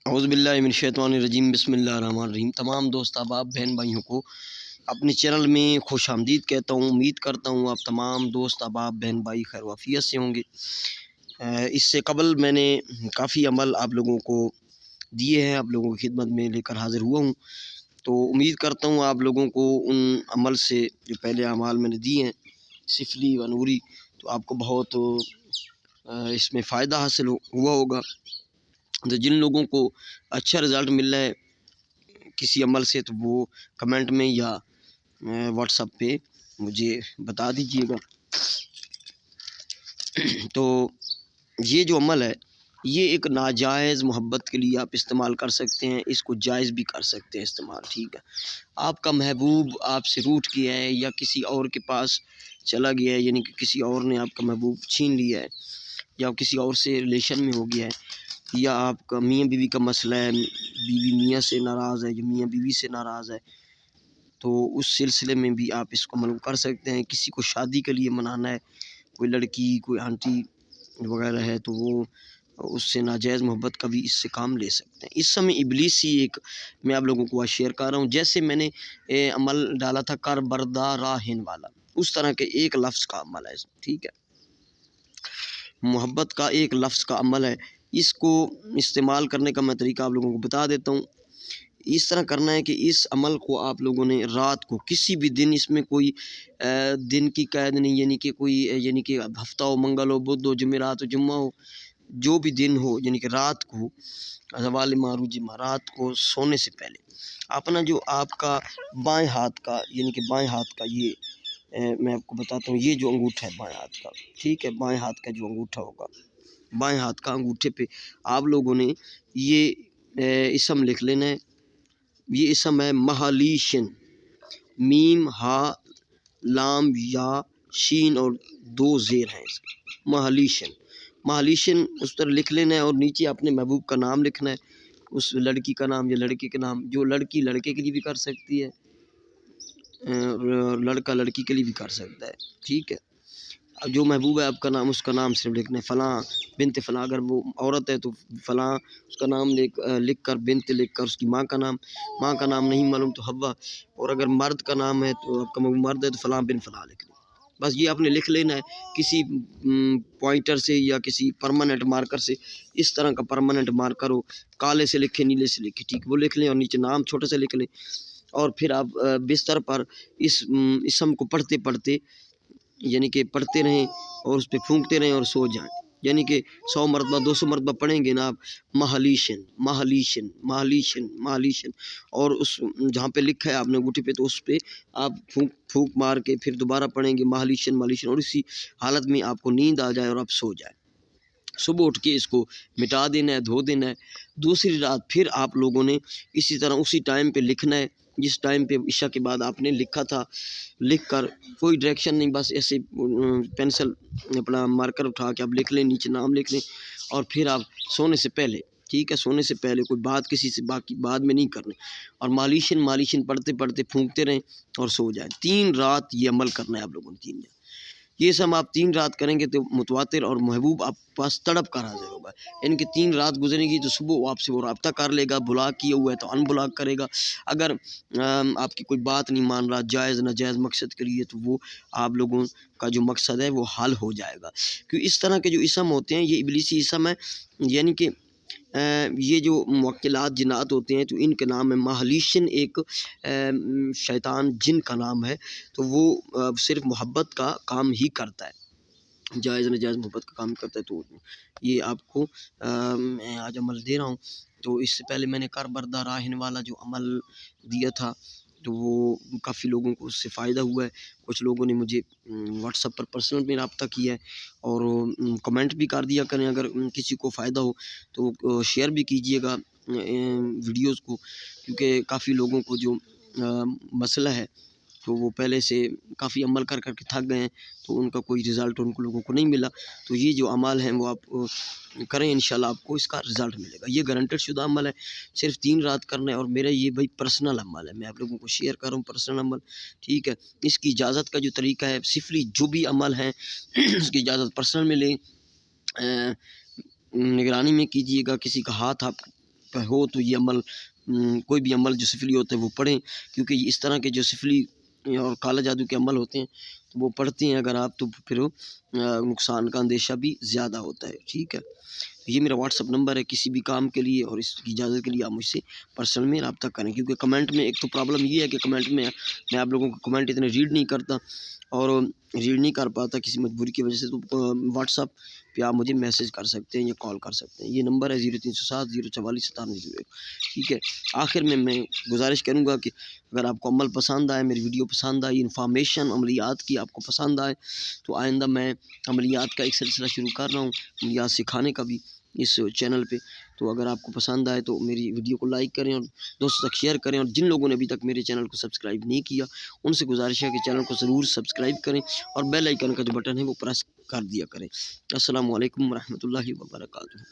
اعوذ باللہ من الشیطان الرجیم بسم اللہ الرحمن الرحیم۔ تمام دوست احباب بہن بھائیوں کو اپنے چینل میں خوش آمدید کہتا ہوں۔ امید کرتا ہوں آپ تمام دوست احباب بہن بھائی خیر و عافیت سے ہوں گے۔ اس سے قبل میں نے کافی عمل آپ لوگوں کو دیے ہیں، آپ لوگوں کی خدمت میں لے کر حاضر ہوا ہوں، تو امید کرتا ہوں آپ لوگوں کو ان عمل سے جو پہلے اعمال میں نے دیے ہیں سفلی و نوری، تو آپ کو بہت اس میں فائدہ حاصل ہوا ہوگا۔ تو جن لوگوں کو اچھا رزلٹ مل رہا ہے کسی عمل سے، تو وہ کمنٹ میں یا واٹس ایپ پہ مجھے بتا دیجیے گا۔ تو یہ جو عمل ہے یہ ایک ناجائز محبت کے لیے آپ استعمال کر سکتے ہیں، اس کو جائز بھی کر سکتے ہیں استعمال، ٹھیک ہے۔ آپ کا محبوب آپ سے روٹھ گیا ہے یا کسی اور کے پاس چلا گیا ہے، یعنی کہ کسی اور نے آپ کا محبوب چھین لیا ہے، یا کسی اور سے ریلیشن میں ہو گیا ہے، یا آپ کا میاں بیوی کا مسئلہ ہے، بیوی میاں سے ناراض ہے یا میاں بیوی سے ناراض ہے، تو اس سلسلے میں بھی آپ اس کو عمل کر سکتے ہیں۔ کسی کو شادی کے لیے منانا ہے، کوئی لڑکی کوئی آنٹی وغیرہ ہے، تو وہ اس سے ناجائز محبت کا بھی اس سے کام لے سکتے ہیں۔ اس سمے ابلیسی ایک میں آپ لوگوں کو شیئر کر رہا ہوں، جیسے میں نے عمل ڈالا تھا کر بردہ راہن والا، اس طرح کے ایک لفظ کا عمل ہے، ٹھیک ہے۔ محبت کا ایک لفظ کا عمل ہے، اس کو استعمال کرنے کا میں طریقہ آپ لوگوں کو بتا دیتا ہوں۔ اس طرح کرنا ہے کہ اس عمل کو آپ لوگوں نے رات کو کسی بھی دن، اس میں کوئی دن کی قید نہیں، یعنی کہ ہفتہ ہو، منگل ہو، بدھ ہو، جمعرات ہو، جمعہ ہو، جو بھی دن ہو، یعنی کہ رات کو زوال معروج رات کو سونے سے پہلے اپنا جو آپ کا بائیں ہاتھ کا، یعنی کہ بائیں ہاتھ کا یہ میں آپ کو بتاتا ہوں، یہ جو انگوٹھا ہے بائیں ہاتھ کا، ٹھیک ہے، بائیں ہاتھ کا جو انگوٹھا ہوگا، بائیں ہاتھ کا انگوٹھے پہ آپ لوگوں نے یہ اسم لکھ لینا ہے۔ یہ اسم ہے مہالیشن، میم ہا لام یا شین اور دو زیر ہیں اس کے، مہالیشن اس طرح لکھ لینا ہے، اور نیچے اپنے محبوب کا نام لکھنا ہے، اس لڑکی کا نام یا لڑکے کا نام، جو لڑکی لڑکے کے لیے بھی کر سکتی ہے، لڑکا لڑکی کے لیے بھی کر سکتا ہے، ٹھیک ہے۔ جو محبوب ہے آپ کا نام، اس کا نام صرف لکھنا ہے، فلاں بنت فلاں، اگر وہ عورت ہے تو فلاں اس کا نام لکھ کر، بنت لکھ کر اس کی ماں کا نام نہیں معلوم تو حوا، اور اگر مرد کا نام ہے تو آپ کا محبوب مرد ہے تو فلاں بن فلاں لکھ لیں۔ بس یہ آپ نے لکھ لینا ہے، کسی پوائنٹر سے یا کسی پرماننٹ مارکر سے، اس طرح کا پرماننٹ مارکر ہو، کالے سے لکھے نیلے سے لکھے، ٹھیک، وہ لکھ لیں، اور نیچے نام چھوٹے سے لکھ لیں، اور پھر آپ بستر پر اس اسم کو پڑھتے یعنی کہ پڑھتے رہیں اور اس پہ پھونکتے رہیں اور سو جائیں، یعنی کہ 100 مرتبہ 200 مرتبہ پڑھیں گے نا آپ، مہالیشن مہالیشن مہالیشن مہالیشن، اور اس جہاں پہ لکھا ہے آپ نے انگوٹھی پہ، تو اس پہ آپ پھونک مار کے پھر دوبارہ پڑھیں گے مہالیشن مہالیشن، اور اسی حالت میں آپ کو نیند آ جائے اور آپ سو جائیں۔ صبح اٹھ کے اس کو مٹا دینا ہے، دھو دینا ہے۔ دوسری رات پھر آپ لوگوں نے اسی طرح اسی ٹائم پہ لکھنا ہے، جس ٹائم پہ عشاء کے بعد آپ نے لکھا تھا، لکھ کر کوئی ڈائریکشن نہیں، بس ایسے پینسل اپنا مارکر اٹھا کے آپ لکھ لیں، نیچے نام لکھ لیں، اور پھر آپ سونے سے پہلے، ٹھیک ہے، سونے سے پہلے کوئی بات کسی سے باقی بعد میں نہیں کرنا، اور مالیشن پڑھتے پھونکتے رہیں اور سو جائیں۔ 3 رات یہ عمل کرنا ہے آپ لوگوں نے، 3 رات یہ سب آپ 3 رات کریں گے تو متواتر اور محبوب آپ پاس تڑپ کر حاضر ہوگا، یعنی کہ 3 رات گزرے گی تو صبح آپ سے وہ رابطہ کر لے گا، بلاک کیا ہوا ہے تو ان بلاک کرے گا، اگر آپ کی کوئی بات نہیں مان رہا جائز ناجائز مقصد کے لیے، تو وہ آپ لوگوں کا جو مقصد ہے وہ حل ہو جائے گا، کیونکہ اس طرح کے جو اسم ہوتے ہیں یہ ابلیسی اسم ہے، یعنی کہ یہ جو موکلات جنات ہوتے ہیں تو ان کے نام ہے مہالیشن، ایک شیطان جن کا نام ہے، تو وہ صرف محبت کا کام ہی کرتا ہے، جائز ناجائز محبت کا کام کرتا ہے، تو یہ آپ کو میں آج عمل دے رہا ہوں۔ تو اس سے پہلے میں نے کر بردہ راہن والا جو عمل دیا تھا، تو وہ کافی لوگوں کو اس سے فائدہ ہوا ہے، کچھ لوگوں نے مجھے واٹس ایپ پر پرسنل میں رابطہ کیا ہے، اور کمنٹ بھی کر دیا کریں، اگر کسی کو فائدہ ہو تو شیئر بھی کیجیے گا ویڈیوز کو، کیونکہ کافی لوگوں کو جو مسئلہ ہے تو وہ پہلے سے کافی عمل کر کے تھک گئے ہیں، تو ان کا کوئی رزلٹ ان کو لوگوں کو نہیں ملا، تو یہ جو عمل ہیں وہ آپ کریں، انشاءاللہ آپ کو اس کا رزلٹ ملے گا۔ یہ گارنٹیڈ شدہ عمل ہے، صرف 3 رات کرنا ہے، اور میرا یہ بھائی پرسنل عمل ہے، میں آپ لوگوں کو شیئر کر رہا ہوں پرسنل عمل، ٹھیک ہے۔ اس کی اجازت کا جو طریقہ ہے، سفلی جو بھی عمل ہے اس کی اجازت پرسنل میں لیں، نگرانی میں کیجیے گا، کسی کا ہاتھ آپ پہ ہو تو یہ عمل کوئی بھی عمل جو سفلی ہوتا ہے وہ پڑھیں، کیونکہ اس طرح کے جو سفلی اور کالا جادو کے عمل ہوتے ہیں تو وہ پڑھتے ہیں اگر آپ، تو پھر نقصان کا اندیشہ بھی زیادہ ہوتا ہے، ٹھیک ہے۔ یہ میرا واٹس اپ نمبر ہے، کسی بھی کام کے لیے اور اس کی اجازت کے لیے آپ مجھ سے پرسنل میں رابطہ کریں، کیونکہ کمنٹ میں ایک تو پرابلم یہ ہے کہ کمنٹ میں آپ لوگوں کو کمنٹ اتنے ریڈ نہیں کرتا اور ریڈ نہیں کر پاتا کسی مجبوری کی وجہ سے، تو واٹس اپ پہ آپ مجھے میسج کر سکتے ہیں یا کال کر سکتے ہیں۔ یہ نمبر ہے 0307 044 9701، ٹھیک ہے۔ آخر میں گزارش کروں گا کہ اگر آپ کو عمل پسند آئے، میری ویڈیو پسند آئی، انفارمیشن عملیات کی آپ کو پسند آئے، تو آئندہ میں عملیات کا ایک سلسلہ شروع کر رہا ہوں، عملیات سکھانے کا بھی اس چینل پہ۔ تو اگر آپ کو پسند آئے تو میری ویڈیو کو لائک کریں اور دوستوں تک شیئر کریں، اور جن لوگوں نے ابھی تک میرے چینل کو سبسکرائب نہیں کیا ان سے گزارش ہے کہ چینل کو ضرور سبسکرائب کریں اور بیل آئیکن کا جو بٹن ہے وہ پریس کر دیا کریں۔ السلام علیکم ورحمۃ اللہ وبرکاتہ۔